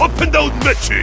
업앤다운 매치.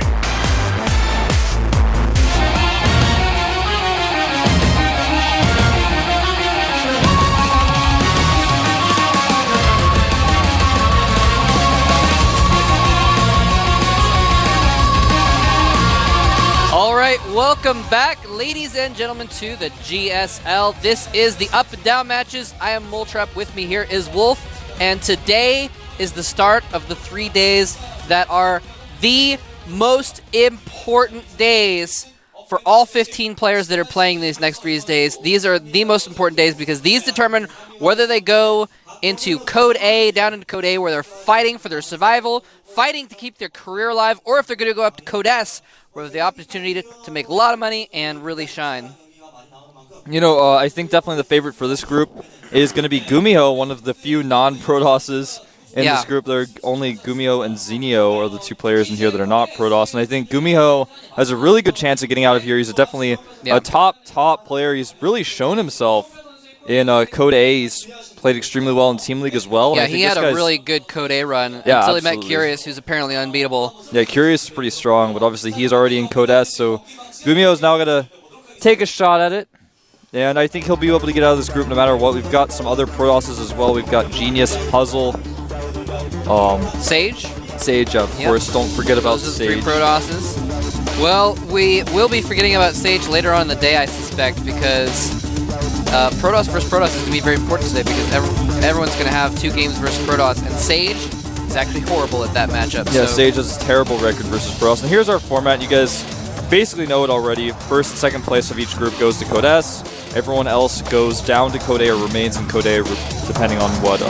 All right, welcome back, ladies and gentlemen, to the GSL. This is the up and down matches. I am Moltrap. With me here is Wolf, and today is the start of the 3 days that are the most important days for all 15 players that are playing these next 3 days. These are the most important days because these determine whether they go into Code A, down into Code A, where they're fighting for their survival, fighting to keep their career alive, or if they're going to go up to Code S, where there's the opportunity to make a lot of money and really shine. You know, I think definitely the favorite for this group is going to be Gumiho, one of the few non-Protosses in this group. There are only Gumiho and Zinio are the 2 players in here that are not Protoss, and I think Gumiho has a really good chance of getting out of here. He's definitely a top player. He's really shown himself in Code A. He's played extremely well in Team League as well. Yeah, he had a really good Code A run until he met Curious, who's apparently unbeatable. Yeah, Curious is pretty strong, but obviously he's already in Code S, so Gumiho is now going to take a shot at it. And I think he'll be able to get out of this group no matter what. We've got some other Protosses as well. We've got Genius, Puzzle, Sage, of course. Don't forget about Sage. Sage. Those are 3 Protosses. Well, we will be forgetting about Sage later on in the day, I suspect, because Protoss versus Protoss is going to be very important today because everyone's going to have 2 games versus Protoss, and Sage is actually horrible at that matchup. Yeah, so. Sage has a terrible record versus Protoss. And here's our format. You guys basically know it already. First and second place of each group goes to Code S. Everyone else goes down to Code A or remains in Code A, depending on what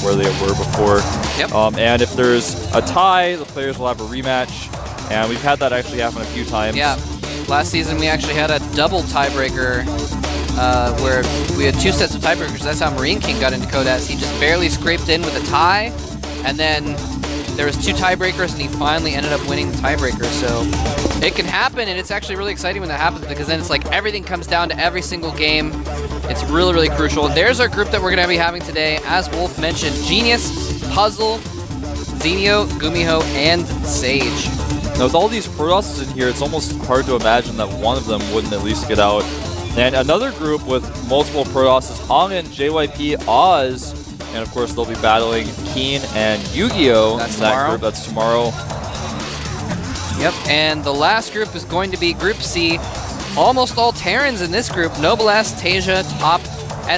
where they were before. Yep. And if there's a tie, the players will have a rematch. And we've had that actually happen a few times. Yeah. Last season, we actually had a double tiebreaker where we had 2 sets of tiebreakers. That's how Marine King got into Code S. He just barely scraped in with a tie, and then there was 2 tiebreakers, and he finally ended up winning the tiebreaker. So it can happen, and it's actually really exciting when that happens because then it's like everything comes down to every single game. It's really, really crucial. There's our group that we're going to be having today. As Wolf mentioned, Genius, Puzzle, Zinio, Gumiho, and Sage. Now, with all these Protosses in here, it's almost hard to imagine that one of them wouldn't at least get out. And another group with multiple Protosses, Angen, JYP, Oz, and of course they'll be battling Keen and Yu-Gi-Oh! That's in that tomorrow. group. That's tomorrow. Yep, and the last group is going to be Group C. Almost all Terrans in this group. Noble S, Tasia, Top,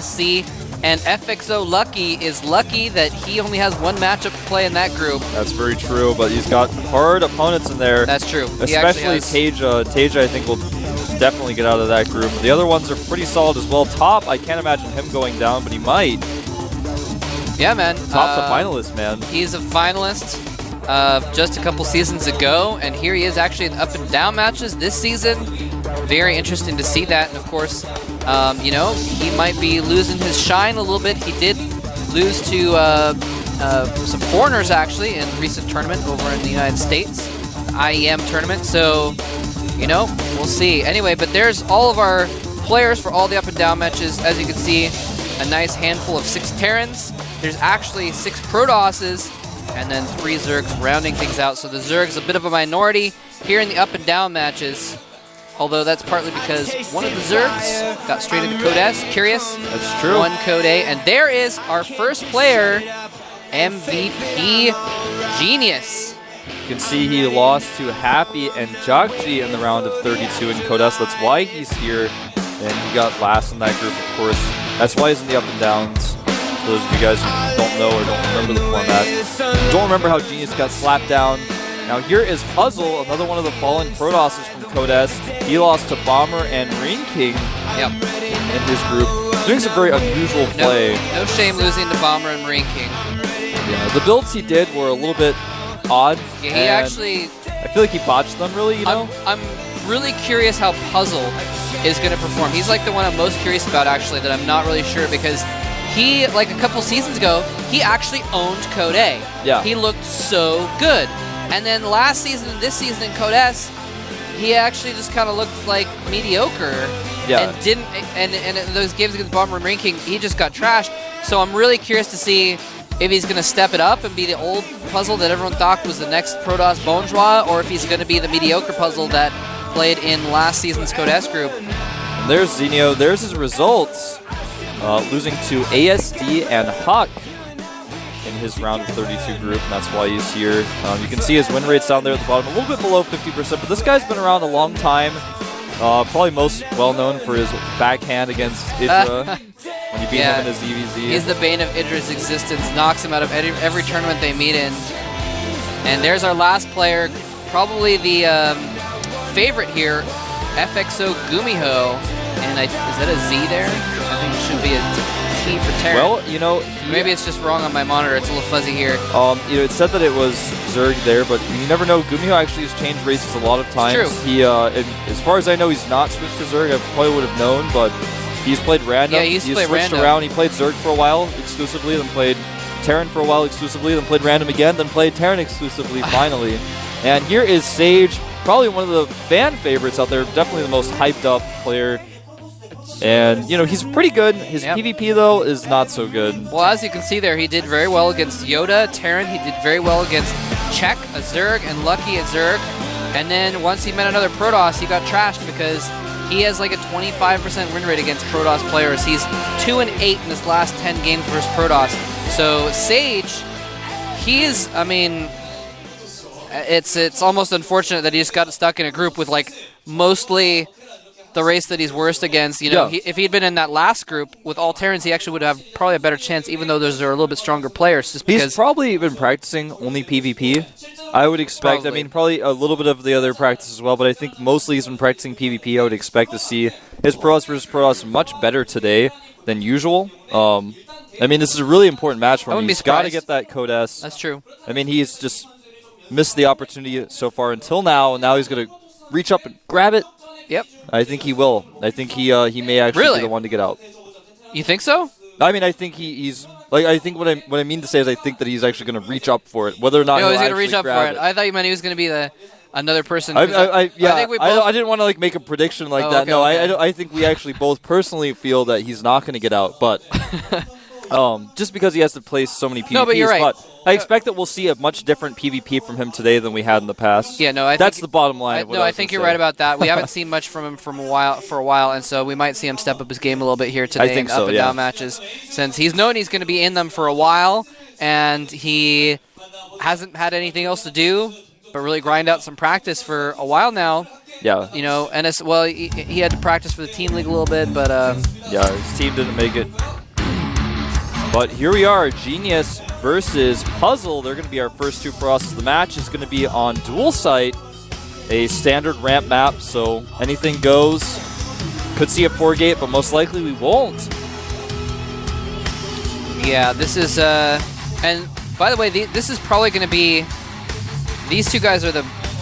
SC, and FXO Lucky is lucky that he only has 1 matchup to play in that group. That's very true, but he's got hard opponents in there. That's true. Especially Tasia. Tasia, I think, will definitely get out of that group. The other ones are pretty solid as well. Top, I can't imagine him going down, but he might. Yeah, man. Top's a finalist, man. He's a finalist just a couple seasons ago, and here he is actually in up and down matches this season. Very interesting to see that, and of course, he might be losing his shine a little bit. He did lose to some foreigners, actually, in a recent tournament over in the United States, the IEM tournament, so, we'll see. Anyway, but there's all of our players for all the up and down matches. As you can see, a nice handful of 6 Terrans. There's actually 6 Protosses, and then 3 Zergs rounding things out. So the Zerg's a bit of a minority here in the up and down matches. Although that's partly because one of the Zergs got straight into Code S, Curious. That's true. 1 Code A, and there is our first player, MVP Genius. You can see he lost to Happy and Jagji in the round of 32 in Code S. That's why he's here, and he got last in that group, of course. That's why he's in the up and downs. For those of you guys who don't know or don't remember the format, don't remember how Genius got slapped down. Now here is Puzzle, another one of the fallen Protosses from Code S. He lost to Bomber and Marine King in his group. Doing some very unusual play. No shame losing to Bomber and Marine King. Yeah, the builds he did were a little bit odd. Yeah, he actually... I feel like he botched them, really, I'm really curious how Puzzle is going to perform. He's like the one I'm most curious about, actually, that I'm not really sure, because he, like a couple seasons ago, he actually owned Code A. Yeah. He looked so good. And then last season and this season in Code S, he actually just kind of looked like mediocre. Yeah. And didn't, and in those games against Bomber and Marine King, he just got trashed. So I'm really curious to see if he's going to step it up and be the old puzzle that everyone thought was the next Protoss Bonjour, or if he's going to be the mediocre puzzle that played in last season's Code S group. And there's Zinio. There's his results. Losing to ASD and Huck in his round of 32 group, and that's why he's here. You can see his win rates down there at the bottom, a little bit below 50%, but this guy's been around a long time. Probably most well-known for his backhand against Idra when you beat him in his EVZ. He's the bane of Idra's existence, knocks him out of every tournament they meet in. And there's our last player, probably the favorite here, FXO Gumiho. And is that a Z there? I think it should be a T for Terran. Well, you know, maybe it's just wrong on my monitor. It's a little fuzzy here. You know, it said that it was Zerg there, but you never know. Gumiho actually has changed races a lot of times. It's true. He, as far as I know, he's not switched to Zerg. I probably would have known, but he's played random. Yeah, he's played switched random. around. He played Zerg for a while exclusively, then played Terran for a while exclusively, then played random again, then played Terran exclusively finally. And here is Sage, probably one of the fan favorites out there, definitely the most hyped up player. And, you know, he's pretty good. His PvP, though, is not so good. Well, as you can see there, he did very well against Yoda, Terran. He did very well against Czech, a Zerg, and Lucky, a Zerg. And then once he met another Protoss, he got trashed because he has like a 25% win rate against Protoss players. He's 2-8 in his last 10 games versus Protoss. So Sage, he's, I mean, it's almost unfortunate that he just got stuck in a group with like mostly the race that he's worst against. You know, if he'd been in that last group with all Terrans, he actually would have probably a better chance, even though those are a little bit stronger players. Just because he's probably been practicing only PvP. I would expect, I mean, probably a little bit of the other practice as well, but I think mostly he's been practicing PvP. I would expect to see his Protoss versus Protoss much better today than usual. I mean, this is a really important match for him. He's got to get that Code S. That's true. I mean, he's just missed the opportunity so far until now, and now he's going to reach up and grab it. Yep. I think he will. I think he may actually be the one to get out. You think so? I mean, I think he's like. I think what I mean to say is I think that he's actually going to reach up for it, whether or not he's going to reach up for it. I thought you meant he was going to be another person. I didn't want to like make a prediction like that. No, okay. I think we actually both personally feel that he's not going to get out, but just because he has to play so many PvPs. No, but you're right. But I expect that we'll see a much different PvP from him today than we had in the past. Yeah, no, that's the bottom line. I think you're right about that. We haven't seen much from him for a while, and so we might see him step up his game a little bit here today in up and down matches, since he's known he's going to be in them for a while, and he hasn't had anything else to do but really grind out some practice for a while now. Yeah. You know, and he had to practice for the team league a little bit, but yeah, his team didn't make it. But here we are, Genius versus Puzzle. They're going to be our first two Protosses. The match is going to be on Dual Site, a standard ramp map, so anything goes. Could see a 4-gate, but most likely we won't. Yeah, this is, and by the way, this is probably going to be, these two guys are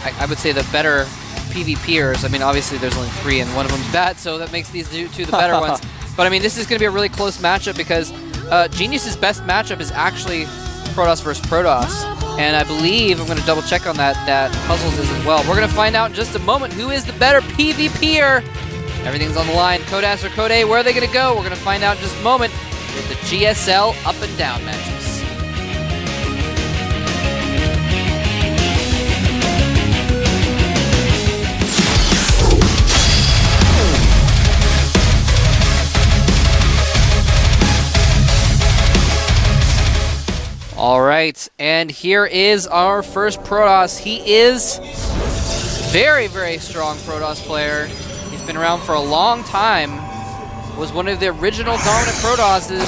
I would say the better PvPers. I mean, obviously there's only 3 and one of them's bad, so that makes these two the better ones. But I mean, this is going to be a really close matchup because Genius's best matchup is actually Protoss versus Protoss, and I believe, I'm going to double check on that Puzzles is as well. We're going to find out in just a moment who is the better PvPer. Everything's on the line. Code S or Code A, where are they going to go? We're going to find out in just a moment with the GSL up and down matches. All right, and here is our first Protoss. He is very, very strong Protoss player. He's been around for a long time. Was one of the original dominant Protosses.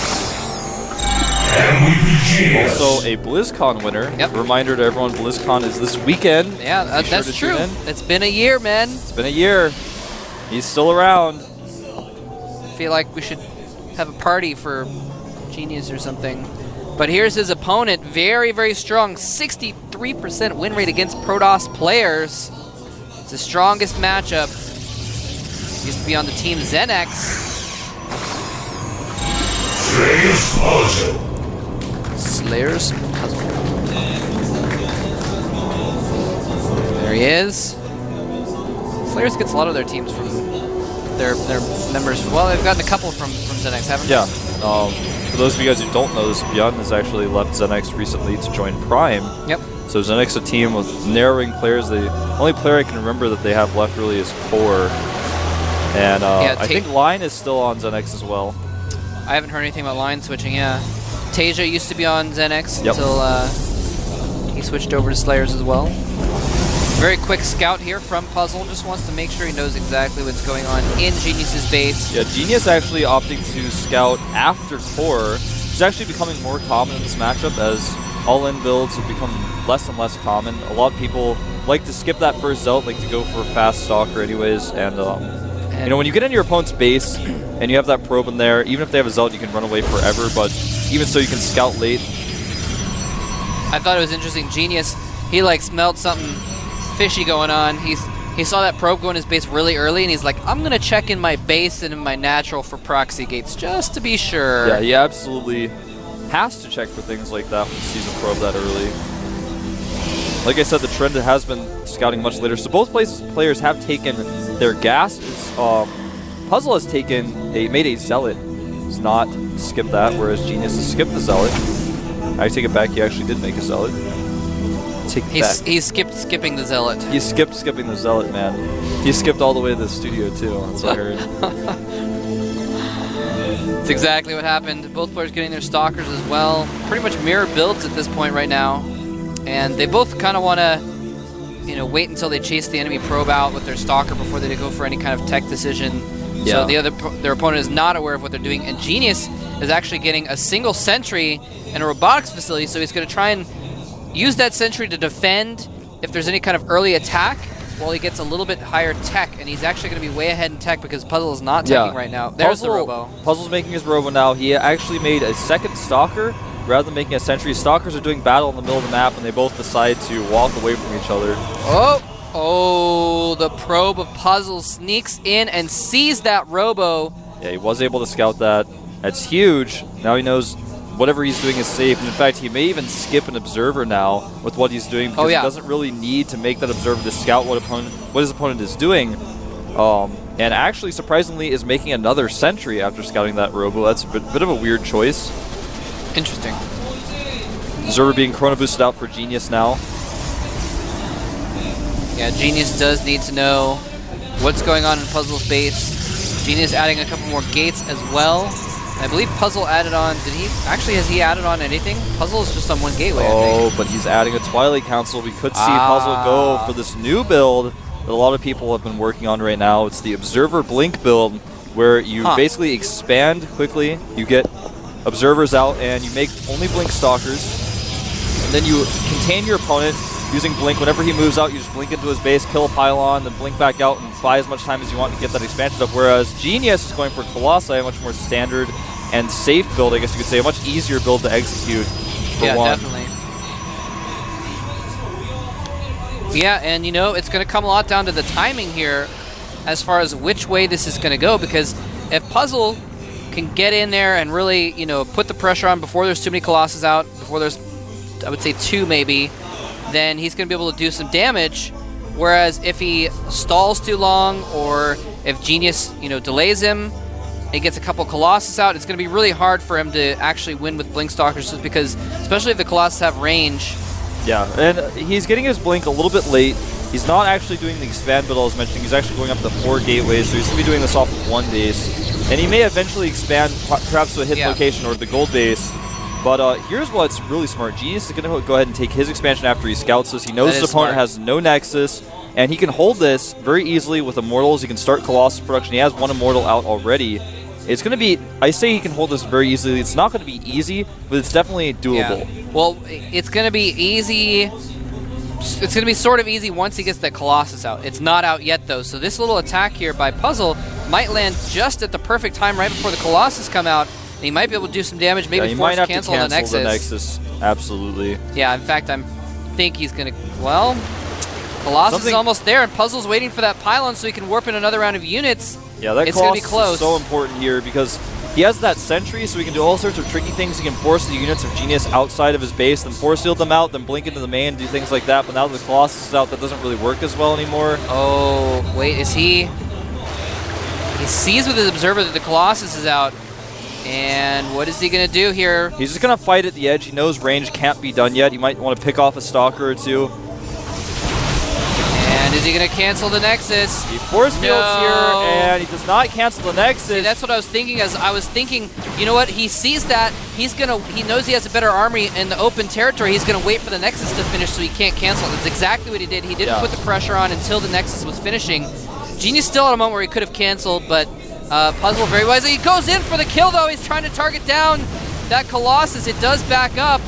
Also a BlizzCon winner. Yep. Reminder to everyone, BlizzCon is this weekend. Yeah, that's true. It's been a year, man. It's been a year. He's still around. I feel like we should have a party for Genius or something. But here's his opponent, very, very strong, 63% win rate against Protoss players. It's the strongest matchup. Used to be on the team Zenex. Slayer's Puzzle. There he is. Slayers gets a lot of their teams from their members. Well, they've gotten a couple from Zenex, haven't they? Yeah. for those of you guys who don't know this, Beyond has actually left ZenX recently to join Prime. Yep. So ZenX a team with narrowing players. The only player I can remember that they have left really is Core. And I think Line is still on ZenX as well. I haven't heard anything about Line switching, yeah. Tasia used to be on ZenX until he switched over to Slayers as well. Very quick scout here from Puzzle. Just wants to make sure he knows exactly what's going on in Genius's base. Yeah, Genius actually opting to scout after Core. It's actually becoming more common in this matchup as all-in builds have become less and less common. A lot of people like to skip that first Zealot, like to go for a fast Stalker anyways. And you know, when you get into your opponent's base and you have that probe in there, even if they have a Zealot, you can run away forever, but even so, you can scout late. I thought it was interesting. Genius, he like smelled something fishy going on. He saw that probe go in his base really early, and he's like, I'm going to check in my base and in my natural for proxy gates, just to be sure. Yeah, he absolutely has to check for things like that when he sees a probe that early. Like I said, the trend has been scouting much later. So both players have taken their gas. Puzzle has made a Zealot. He's not skipped that, whereas Genius has skipped the Zealot. I take it back, he actually did make a Zealot. He skipped skipping the Zealot. He skipped skipping the Zealot, man. He skipped all the way to the studio, too. That's what I heard. That's exactly what happened. Both players getting their Stalkers as well. Pretty much mirror builds at this point right now. And they both kind of want to, you know, wait until they chase the enemy probe out with their Stalker before they go for any kind of tech decision. Yeah. So their opponent is not aware of what they're doing. And Genius is actually getting a single sentry and a robotics facility, so he's going to try and use that sentry to defend if there's any kind of early attack while he gets a little bit higher tech, and he's actually going to be way ahead in tech because Puzzle is not teching right now. There's the Robo. Puzzle's making his Robo now. He actually made a second Stalker rather than making a sentry. Stalkers are doing battle in the middle of the map, and they both decide to walk away from each other. Oh, the probe of Puzzle sneaks in and sees that Robo. Yeah, he was able to scout that. That's huge. Now he knows whatever he's doing is safe, and in fact, he may even skip an Observer now with what he's doing because he doesn't really need to make that Observer to scout what his opponent is doing. And actually, surprisingly, is making another sentry after scouting that Robo. That's a bit of a weird choice. Interesting. Observer being Chrono boosted out for Genius now. Yeah, Genius does need to know what's going on in Puzzle's base. Genius adding a couple more gates as well. I believe Puzzle added on, has he added on anything? Puzzle is just on one gateway, I think. But he's adding a Twilight Council. We could see Puzzle go for this new build that a lot of people have been working on right now. It's the Observer Blink build, where you basically expand quickly, you get Observers out, and you make only Blink Stalkers, and then you contain your opponent using Blink. Whenever he moves out, you just blink into his base, kill a pylon, then blink back out and buy as much time as you want to get that expansion up, whereas Genius is going for Colossi, a much more standard and safe build, I guess you could say, a much easier build to execute. Definitely. Yeah, and you know, it's going to come a lot down to the timing here as far as which way this is going to go, because if Puzzle can get in there and really, you know, put the pressure on before there's too many Colossus out, before there's, I would say, 2 maybe, then he's going to be able to do some damage. Whereas if he stalls too long, or if Genius, you know, delays him, he gets a couple Colossus out, it's going to be really hard for him to actually win with Blink Stalkers, just because, especially if the Colossus have range. Yeah, and he's getting his Blink a little bit late. He's not actually doing the expand build I was mentioning. He's actually going up to 4 gateways, so he's going to be doing this off of 1 base. And he may eventually expand perhaps to a hit location or the gold base. But here's what's really smart. Genius is going to go ahead and take his expansion after he scouts this. He knows his opponent has no Nexus, and he can hold this very easily with Immortals. He can start Colossus production. He has 1 Immortal out already. It's going to be, I say he can hold this very easily. It's not going to be easy, but it's definitely doable. Yeah. Well, it's going to be easy. It's going to be sort of easy once he gets that Colossus out. It's not out yet, though. So this little attack here by Puzzle might land just at the perfect time right before the Colossus come out. And he might be able to do some damage, maybe force cancel the Nexus. Absolutely. Yeah, in fact, I think he's going to, well, Colossus is almost there, and Puzzle's waiting for that pylon so he can warp in another round of units. Yeah, that Colossus is so important here because he has that sentry, so he can do all sorts of tricky things. He can force the units of Genius outside of his base, then force field them out, then blink into the main, do things like that. But now that the Colossus is out, that doesn't really work as well anymore. Oh, wait, is he... He sees with his Observer that the Colossus is out. And what is he going to do here? He's just going to fight at the edge. He knows range can't be done yet. He might want to pick off a Stalker or two. And is he going to cancel the Nexus? He force fields here, and he does not cancel the Nexus. See, that's what I was thinking. As I was thinking, you know what? He sees that. He knows he has a better army in the open territory. He's going to wait for the Nexus to finish so he can't cancel it. That's exactly what he did. He didn't put the pressure on until the Nexus was finishing. Genius still at a moment where he could have canceled, but Puzzle very wisely. He goes in for the kill, though. He's trying to target down that Colossus. It does back up,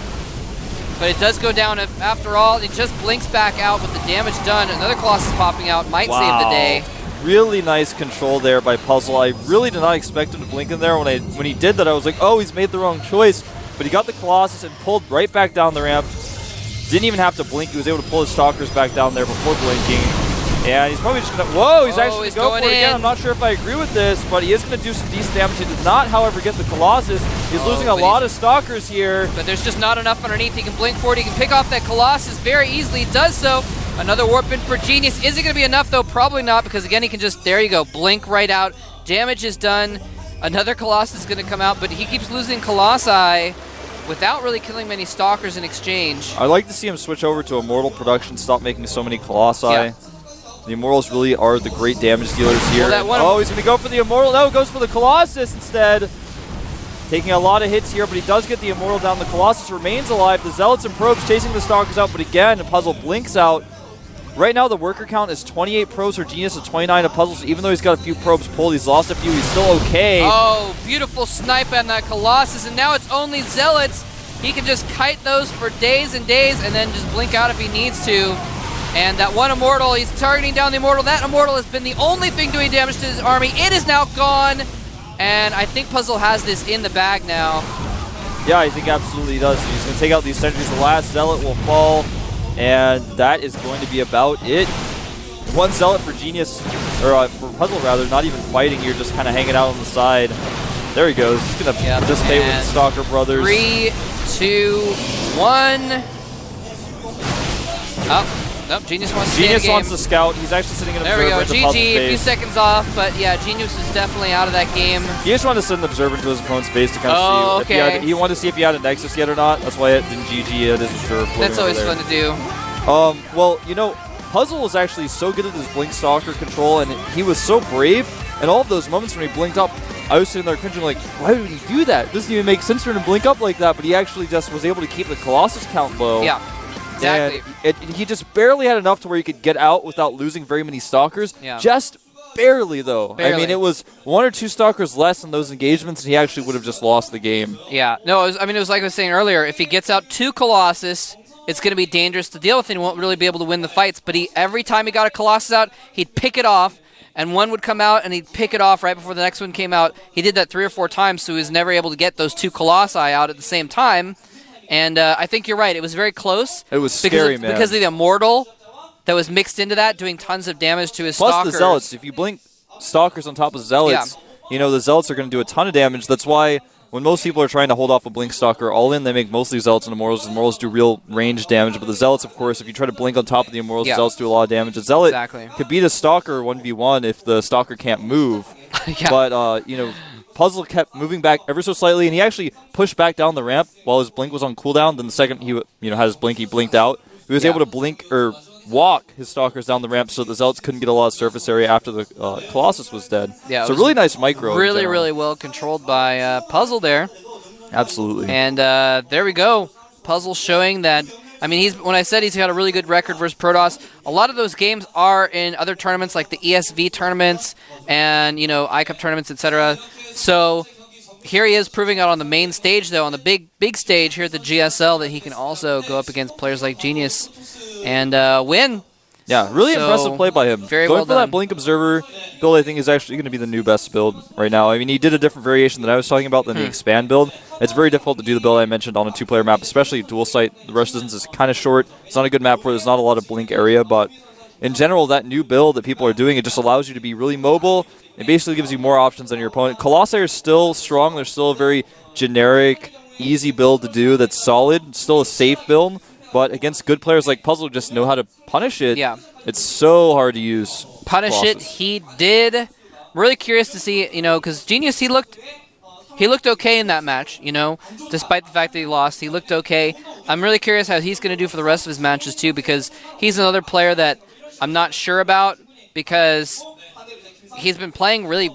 but it does go down after all. It just blinks back out with the damage done. Another Colossus popping out might save the day. Really nice control there by Puzzle. I really did not expect him to blink in there. When he did that, I was like, oh, he's made the wrong choice. But he got the Colossus and pulled right back down the ramp. Didn't even have to blink. He was able to pull his Stalkers back down there before blinking. And he's probably just going to... Whoa, he's actually going to go for it again. I'm not sure if I agree with this, but he is going to do some decent damage. He did not, however, get the Colossus. He's losing a lot of Stalkers here. But there's just not enough underneath. He can blink for it. He can pick off that Colossus very easily. He does so. Another warp in for Genius. Is it going to be enough, though? Probably not, because, again, he can just... There you go. Blink right out. Damage is done. Another Colossus is going to come out, but he keeps losing Colossi without really killing many Stalkers in exchange. I'd like to see him switch over to Immortal production, stop making so many Colossi. Yeah. The Immortals really are the great damage dealers here. Oh, he's going to go for the Immortal. No, goes for the Colossus instead. Taking a lot of hits here, but he does get the Immortal down. The Colossus remains alive. The Zealots and Probes chasing the Stalkers out, but again, the Puzzle blinks out. Right now, the worker count is 28 Probes for Genius and 29 of Puzzles. Even though he's got a few Probes pulled, he's lost a few. He's still okay. Oh, beautiful snipe on that Colossus, and now it's only Zealots. He can just kite those for days and days and then just blink out if he needs to. And that one Immortal, he's targeting down the Immortal. That Immortal has been the only thing doing damage to his army. It is now gone. And I think Puzzle has this in the bag now. Yeah, I think absolutely he does. He's going to take out these sentries. The last Zealot will fall. And that is going to be about it. One Zealot for Genius, or for Puzzle rather, not even fighting here, just kind of hanging out on the side. There he goes. He's going to participate with the Stalker brothers. 3, 2, 1. Oh. Nope, Genius wants to stay in the game. Genius wants to scout. He's actually sitting in There Observer. we go. GG, a few seconds off, but yeah, Genius is definitely out of that game. He just wanted to send an Observer into his opponent's base to kind of see if he wanted to see if he had a Nexus yet or not. That's why it didn't GG. It is Observer. That's always fun to do. Well, you know, Puzzle was actually so good at his Blink Stalker control, and he was so brave. And all of those moments when he blinked up, I was sitting there cringing like, why would he do that? It doesn't even make sense for him to blink up like that, but he actually just was able to keep the Colossus count low. Yeah. Exactly. And he just barely had enough to where he could get out without losing very many Stalkers. Yeah. Just barely, though. Barely. I mean, it was 1 or 2 Stalkers less in those engagements, and he actually would have just lost the game. Yeah. No, it was like I was saying earlier. If he gets out 2 Colossus, it's going to be dangerous to deal with, and he won't really be able to win the fights. But every time he got a Colossus out, he'd pick it off, and one would come out, and he'd pick it off right before the next one came out. He did that 3 or 4 times, so he was never able to get those 2 Colossi out at the same time. And I think you're right. It was very close. It was scary, man. Because of the Immortal that was mixed into that, doing tons of damage to his Stalkers. Plus the Zealots. If you blink Stalkers on top of Zealots, you know, the Zealots are going to do a ton of damage. That's why when most people are trying to hold off a Blink Stalker all in, they make mostly Zealots and Immortals. Immortals do real range damage, but the Zealots, of course, if you try to blink on top of the Immortals, the Zealots do a lot of damage. A Zealot could beat a Stalker 1v1 if the Stalker can't move. But, you know, Puzzle kept moving back ever so slightly, and he actually pushed back down the ramp while his blink was on cooldown. Then the second he had his blink, he blinked out. He was able to blink or walk his Stalkers down the ramp so the Zealots couldn't get a lot of surface area after the Colossus was dead. Yeah, so really nice micro. Really, really well controlled by Puzzle there. Absolutely. And there we go. Puzzle showing that. I mean, when I said he's got a really good record versus Protoss, a lot of those games are in other tournaments like the ESV tournaments and, you know, iCup tournaments, etc. So here he is proving out on the main stage, though, on the big stage here at the GSL, that he can also go up against players like Genius and win. Yeah, really impressive play by him. Very Going well for done. that Blink Observer build, I think, is actually going to be the new best build right now. I mean, he did a different variation that I was talking about than the Expand build. It's very difficult to do the build I mentioned on a 2-player map, especially dual site. The rush distance is kind of short. It's not a good map where there's not a lot of blink area, but in general, that new build that people are doing, it just allows you to be really mobile. It basically gives you more options than your opponent. Colossi are still strong. They're still a very generic, easy build to do that's solid. It's still a safe build. But against good players like Puzzle who just know how to punish it, it's so hard to use. Punish it, he did. I'm really curious to see, you know, because Genius, he looked he looked okay in that match, you know, despite the fact that he lost. He looked okay. I'm really curious how he's going to do for the rest of his matches, too, because he's another player that I'm not sure about because he's been playing really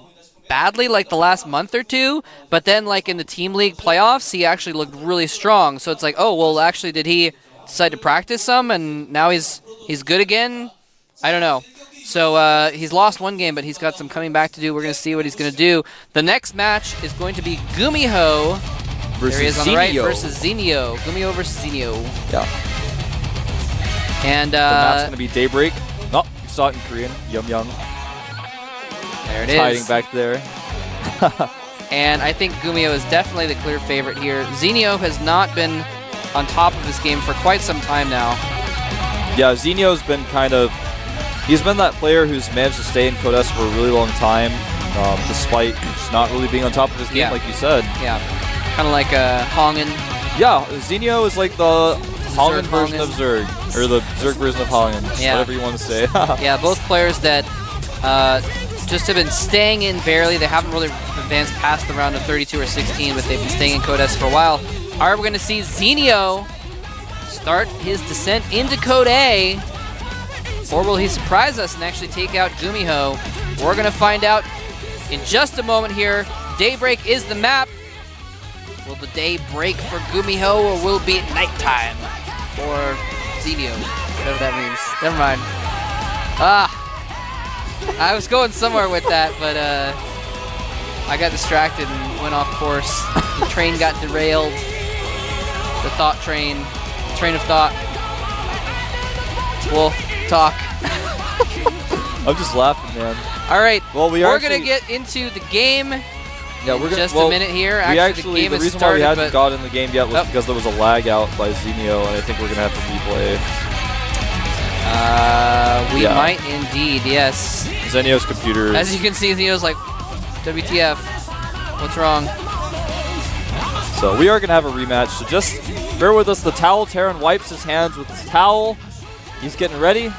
badly like the last month or two, but then like in the Team League playoffs, he actually looked really strong. So it's like, oh, well, actually, did he decide to practice some and now he's good again? I don't know. So he's lost one game, but he's got some coming back to do. We're going to see what he's going to do. The next match is going to be Gumiho Versus there he is on the right Zinio. versus Zinio. Gumiho versus Zinio. Yeah. And The map's going to be Daybreak. Oh, you saw it in Korean. Yum Yum. there it Hiding is. back there. And I think Gumiho is definitely the clear favorite here. Zinio has not been on top of his game for quite some time now. Yeah, Zinio's been he's been that player who's managed to stay in Codes for a really long time, despite just not really being on top of his game, Yeah. like you said. Yeah, kind of like Hongen. Yeah, Zinio is like the Hongen Zerg version of Zerg, or the Zerg version of Hongen, Yeah. whatever you want to say. Yeah, both players that just have been staying in barely. They haven't really advanced past the round of 32 or 16, but they've been staying in Codes for a while. Are we going to see Zinio start his descent into Code A? Or will he surprise us and actually take out Gumiho? We're going to find out in just a moment here. Daybreak is the map. Will the day break for Gumiho, or will it be at nighttime for Zinio? Whatever that means. Never mind. I was going somewhere with that, but I got distracted and went off course. The train got derailed. The thought train. Train of thought. Wolf. Talk. I'm just laughing, man. All right. Well, we're going to get into the game Yeah, in we're just a minute here. Actually, the game the has reason started, why we hadn't but got in the game yet was Oh. because there was a lag out by Zinio, and I think we're gonna have to replay. we Yeah. might indeed, yes. Zenio's computer. As you can see, Zinio's like, WTF? What's wrong? So we are gonna have a rematch. So just bear with us. The towel. Terran wipes his hands with his towel. He's getting ready.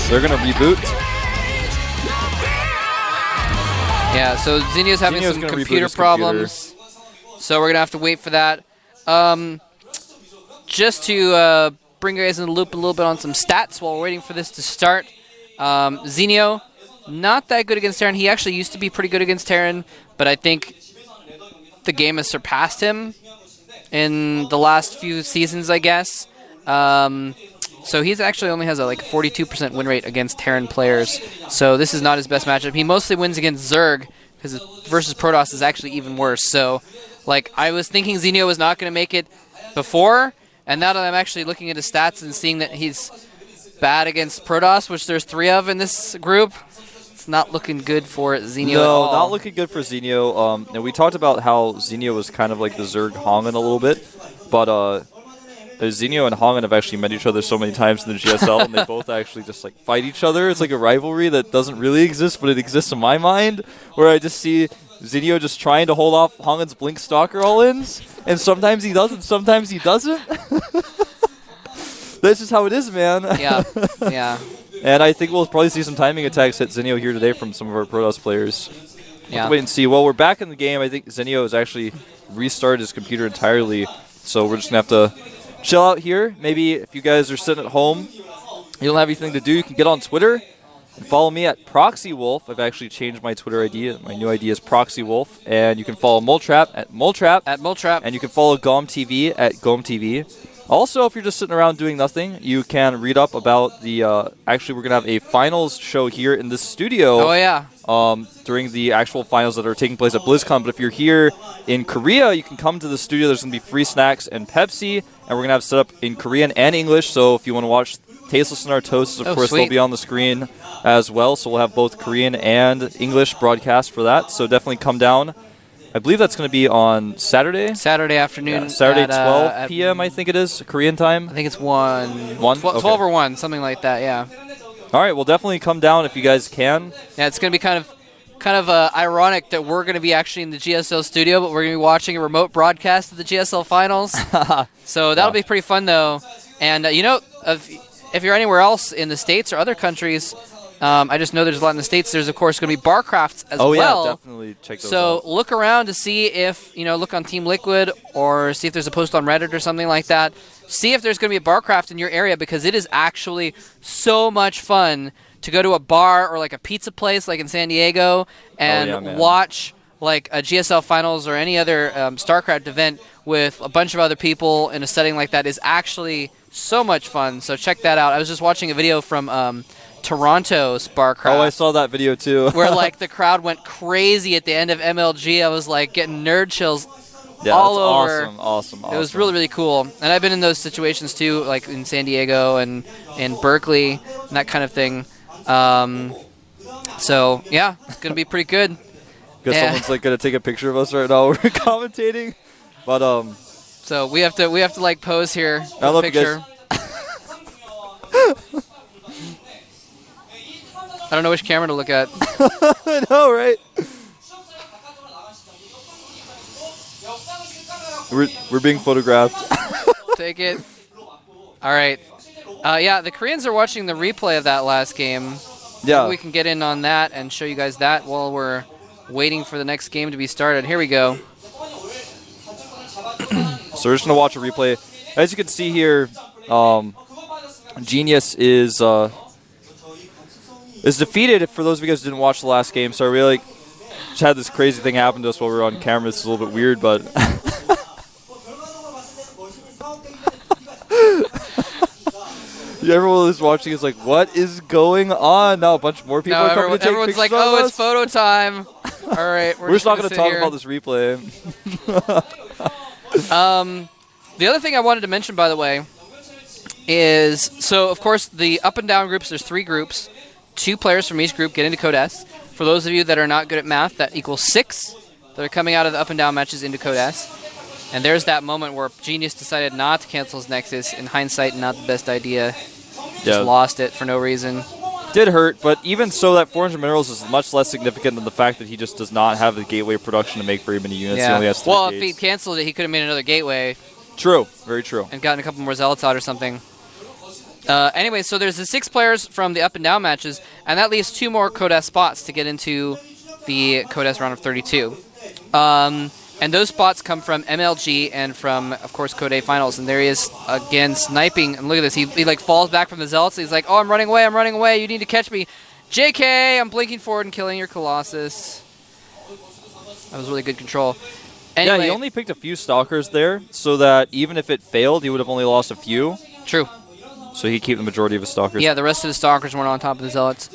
They're gonna reboot. Yeah, so Zinio's having Zinio's some gonna reboot computer his problems. So we're going to have to wait for that. Just to bring you guys in the loop a little bit on some stats while we're waiting for this to start. Zinio, not that good against Terran. He actually used to be pretty good against Terran, but I think the game has surpassed him in the last few seasons, I guess. So he's actually only has a 42% win rate against Terran players. So this is not his best matchup. He mostly wins against Zerg because versus Protoss is actually even worse. So I was thinking Zinio was not going to make it before, and now that I'm actually looking at his stats and seeing that he's bad against Protoss, which there's 3 of in this group, it's not looking good for Zinio at all. No, not looking good for Zinio. And we talked about how Zinio was kind of like the Zerg Hongen a little bit, but Zinio and Hongen have actually met each other so many times in the GSL, and they both actually just fight each other. It's like a rivalry that doesn't really exist, but it exists in my mind, where I just see Zinio just trying to hold off Hongen's Blink Stalker all-ins, and sometimes he does, and sometimes he doesn't. That's just how it is, man. Yeah, yeah. And I think we'll probably see some timing attacks hit Zinio here today from some of our Protoss players. We'll have to wait and see. Well, we're back in the game. I think Zinio has actually restarted his computer entirely, so we're just going to have to chill out here. Maybe if you guys are sitting at home, you don't have anything to do, you can get on Twitter and follow me at ProxyWolf. I've actually changed my Twitter ID. My new ID is ProxyWolf. And you can follow Moltrap at Moltrap. At Moltrap. And you can follow GomTV at GomTV. Also, if you're just sitting around doing nothing, you can read up about the... actually, we're going to have a finals show here in the studio. Oh, yeah. During the actual finals that are taking place at BlizzCon. But if you're here in Korea, you can come to the studio. There's going to be free snacks and Pepsi. And we're going to have set up in Korean and English. So if you want to watch Tasteless in Our Toasts, of course, sweet. they'll be on the screen as well. So we'll have both Korean and English broadcast for that. So definitely come down. I believe that's going to be on Saturday. Saturday afternoon. Yeah, Saturday, at, 12 p.m., I think it is, Korean time. I think it's 1. 1? 12 Okay. or 1, something like that, yeah. All right, well, definitely come down if you guys can. Yeah, it's going to be kind of ironic that we're going to be actually in the GSL studio, but we're going to be watching a remote broadcast of the GSL finals. So that'll be pretty fun, though. And, if you're anywhere else in the States or other countries, I just know there's a lot in the States. There's, of course, going to be bar crafts as well. Oh, yeah, definitely check those So out. look around to see if, look on Team Liquid or see if there's a post on Reddit or something like that. See if there's going to be a bar craft in your area, because it is actually so much fun to go to a bar or like a pizza place like in San Diego and watch like a GSL Finals or any other StarCraft event with a bunch of other people in a setting like that is actually so much fun. So check that out. I was just watching a video from Toronto's Barcraft. Oh, I saw that video too. where like the crowd went crazy at the end of MLG. I was like getting nerd chills all over. Awesome. It was really, really cool. And I've been in those situations too, like in San Diego and in Berkeley and that kind of thing. So yeah, it's gonna be pretty good. Because someone's like gonna take a picture of us right now. We're commentating, but So we have to like pose here for I the love you picture. I don't know which camera to look at. I know, right? We're being photographed. Take it. All right. Yeah, the Koreans are watching the replay of that last game. Yeah. Maybe we can get in on that and show you guys that while we're waiting for the next game to be started. Here we go. So we're just gonna watch a replay. As you can see here, Genius is defeated. For those of you guys who didn't watch the last game, so we like just had this crazy thing happen to us while we were on camera. This is a little bit weird, but everyone who's watching is like, "What is going on?" Now a bunch more people are coming to take everyone's pictures like, of "Oh, us. it's photo time." All right, We're just not going to sit talk here. about this replay. The other thing I wanted to mention, by the way, is so of course the up and down groups. There's 3 groups. 2 players from each group get into Code S. For those of you that are not good at math, that equals 6 that are coming out of the up and down matches into Code S. And there's that moment where Genius decided not to cancel his Nexus. In hindsight, not the best idea. Just lost it for no reason. Did hurt, but even so, that 400 minerals is much less significant than the fact that he just does not have the gateway production to make very many units. He only has 3 well, gates. if he canceled it, he could have made another gateway. True, very true. And gotten a couple more zealots out or something. Anyway, so there's the 6 players from the up and down matches, and that leaves 2 more Code S spots to get into the Code S round of 32. And those spots come from MLG and from, of course, Code A finals. And there he is again sniping. And look at this. He like falls back from the zealots. He's like, "Oh, I'm running away. You need to catch me. JK, I'm blinking forward and killing your Colossus." That was really good control. Anyway, Yeah, he only picked a few stalkers there, so that even if it failed, he would have only lost a few. True. So he'd keep the majority of his stalkers. Yeah, the rest of the stalkers weren't on top of the zealots.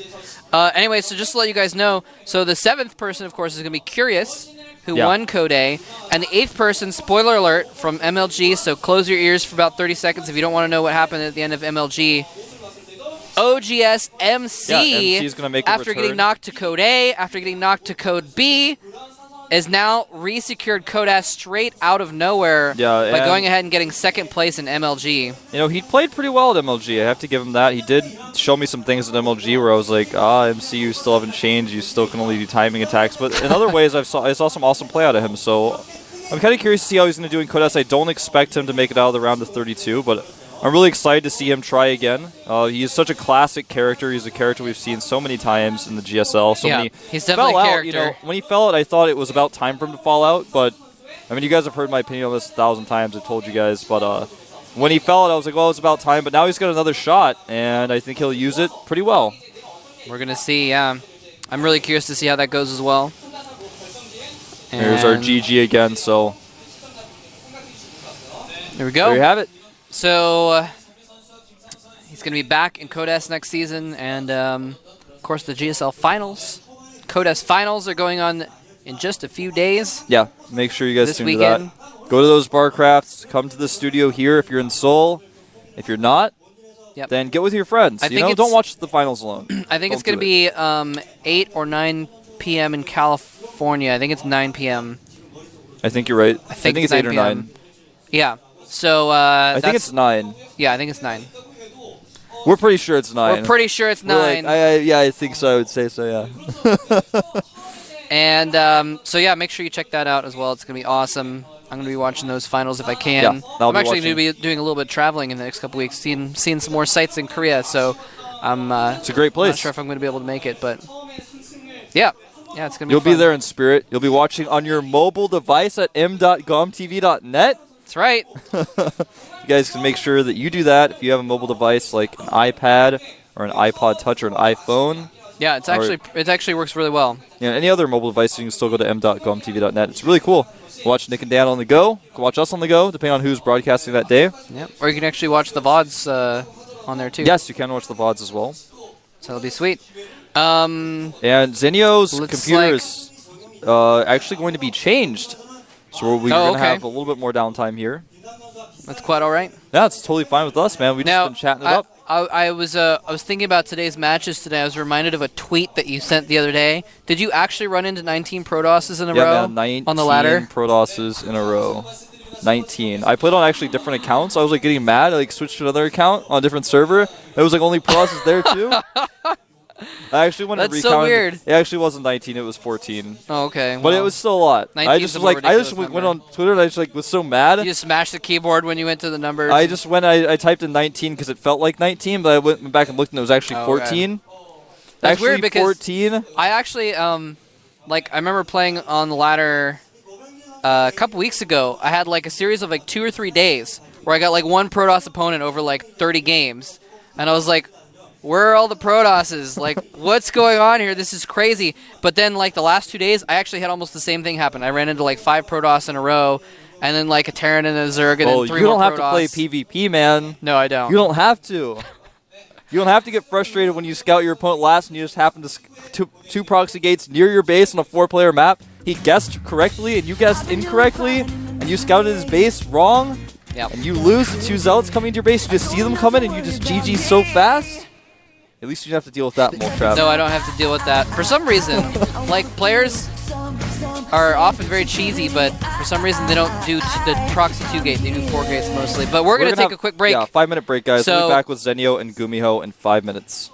Anyway, so just to let you guys know, so the 7th person, of course, is going to be Curious, who won Code A, and the 8th person, spoiler alert, from MLG, so close your ears for about 30 seconds if you don't want to know what happened at the end of MLG. OGS MC, MC's gonna make a after return. getting knocked to Code A, after getting knocked to Code B, is now re-secured Code S straight out of nowhere by going ahead and getting 2nd place in MLG. You know, he played pretty well at MLG. I have to give him that. He did show me some things at MLG where I was like, MC, you still haven't changed. You still can only do timing attacks. But in other ways, I saw some awesome play out of him. So I'm kind of curious to see how he's going to do in Code S. I don't expect him to make it out of the round of 32, but I'm really excited to see him try again. He is such a classic character. He's a character we've seen so many times in the GSL. So when he's definitely a character. When he fell out, I thought it was about time for him to fall out. But I mean, you guys have heard my opinion on this 1,000 times. I've told you guys. But when he fell out, I was like, well, it's about time. But now he's got another shot, and I think he'll use it pretty well. We're going to see, yeah. I'm really curious to see how that goes as well. There's our GG again, so there we go. There you have it. So he's going to be back in Code S next season, and of course the GSL Finals. Code S Finals are going on in just a few days. Yeah, make sure you guys this tune weekend. to that. Go to those bar crafts. Come to the studio here if you're in Seoul. If you're not, then get with your friends. Don't watch the finals alone. I think it's going to be 8 or 9 p.m. in California. I think it's 9 p.m. I think you're right. I think it's 8 or 9. Yeah. So I think it's 9. Yeah, I think it's 9. We're pretty sure it's 9. We're pretty sure it's 9. Yeah, I think so. I would say so, yeah. And so, yeah, make sure you check that out as well. It's going to be awesome. I'm going to be watching those finals if I can. Yeah, I'm actually going to be doing a little bit of traveling in the next couple weeks, seeing some more sights in Korea. So It's a great place. Not sure if I'm going to be able to make it, but yeah, it's going to be You'll fun. be there in spirit. You'll be watching on your mobile device at m.gomtv.net. That's right. You guys can make sure that you do that if you have a mobile device like an iPad or an iPod Touch or an iPhone. Yeah, it actually works really well. Yeah, any other mobile device, you can still go to m.gomtv.net. It's really cool. Watch Nick and Dan on the go. You can watch us on the go, depending on who's broadcasting that day. Yep. Or you can actually watch the VODs on there too. Yes, you can watch the VODs as well. So it'll be sweet. And Zenio's Looks computer like- is actually going to be changed. So we're going to okay. have a little bit more downtime here. That's quite all right. Yeah, it's totally fine with us, man. We've just been chatting it up. I was thinking about today's matches today. I was reminded of a tweet that you sent the other day. Did you actually run into 19 Prodosses in a row man, 19 on the ladder? Prodosses in a row. 19. I played on actually different accounts. I was like getting mad. I like switched to another account on a different server. It was like only Prodosses there too. I actually went to That's recount. so weird. It actually wasn't 19. It was 14. Oh, okay. But it was still a lot. I 19 just is a like more I just ridiculous went number. on Twitter and I just like was so mad. You just smashed the keyboard when you went to the numbers. I just went. I typed in 19 because it felt like 19, but I went back and looked and it was actually 14. That's actually weird because 14. I actually I remember playing on the ladder a couple weeks ago. I had like a series of like 2 or 3 days where I got like one Protoss opponent over like 30 games, and I was like, where are all the Prodosses? Like, what's going on here? This is crazy. But then, like, the last 2 days, I actually had almost the same thing happen. I ran into, like, 5 Protoss in a row, and then, like, a Terran and a Zerg, and then 3 you more don't have Protoss. to play PvP, man. No, I don't. You don't have to. You don't have to get frustrated when you scout your opponent last and you just happen to two proxy gates near your base on a 4-player map. He guessed correctly and you guessed incorrectly, and you scouted his base wrong, Yep. and you lose to 2 Zealots coming to your base. You just see them coming and you just GG so fast. At least you don't have to deal with that, Moltrap. No, I don't have to deal with that. For some reason, like, players are often very cheesy, but for some reason they don't do the proxy 2 gate. They do 4 gates mostly. But we're going to take a quick break. Yeah, 5-minute break, guys. We'll So- be back with Zenio and Gumiho in 5 minutes.